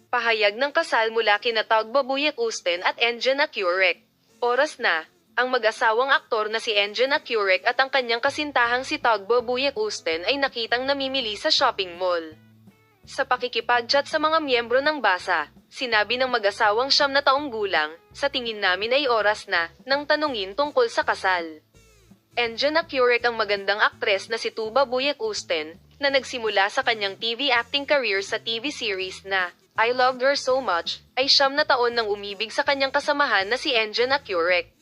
Pahayag ng kasal mula kina Taug Babuyek Usten at Enjen Accurek. Oras na, ang mag-asawang aktor na si Enjen Accurek at ang kanyang kasintahang si Taug Babuyek Usten ay nakitang namimili sa shopping mall. Sa pakikipag-chat sa mga miyembro ng BASA, sinabi ng mag-asawang 9 na taong gulang, sa tingin namin ay oras na, nang tanungin tungkol sa kasal. Enjen Accurek ang magandang aktres na si Tuba Buyek Usten, na nagsimula sa kanyang TV acting career sa TV series na I Loved Her So Much, ay 9 na taon nang umibig sa kanyang kasamahan na si Enjen Accurek.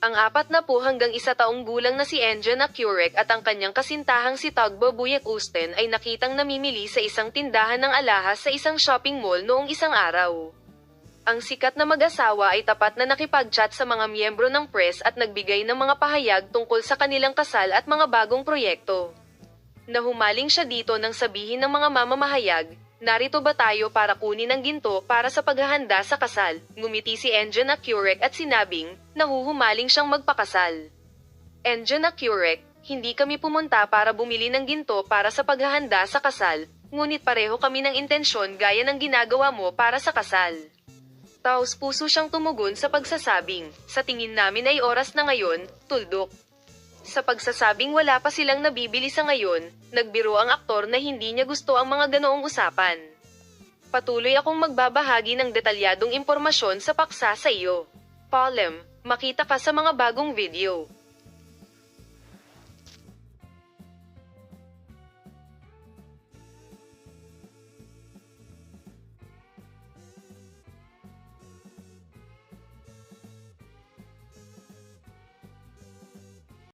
Ang 40 hanggang 1 taong gulang na si Enjen Accurek at ang kanyang kasintahang si Taug Babuyek Usten ay nakitang namimili sa isang tindahan ng alahas sa isang shopping mall noong isang araw. Ang sikat na mag-asawa ay tapat na nakipag-chat sa mga miyembro ng press at nagbigay ng mga pahayag tungkol sa kanilang kasal at mga bagong proyekto. Nahumaling siya dito nang sabihin ng mga mamamahayag, narito ba tayo para kunin ang ginto para sa paghahanda sa kasal? Ngumiti si Enjen Accurek at sinabing, nahuhumaling siyang magpakasal. Enjen Accurek, hindi kami pumunta para bumili ng ginto para sa paghahanda sa kasal, ngunit pareho kami ng intensyon gaya ng ginagawa mo para sa kasal. Taos puso siyang tumugon sa pagsasabing, sa tingin namin ay oras na ngayon, tuldok. Sa pagsasabing wala pa silang nabibili sa ngayon, nagbiro ang aktor na hindi niya gusto ang mga ganoong usapan. Patuloy akong magbabahagi ng detalyadong impormasyon sa paksa sa iyo. Palem, makita ka sa mga bagong video.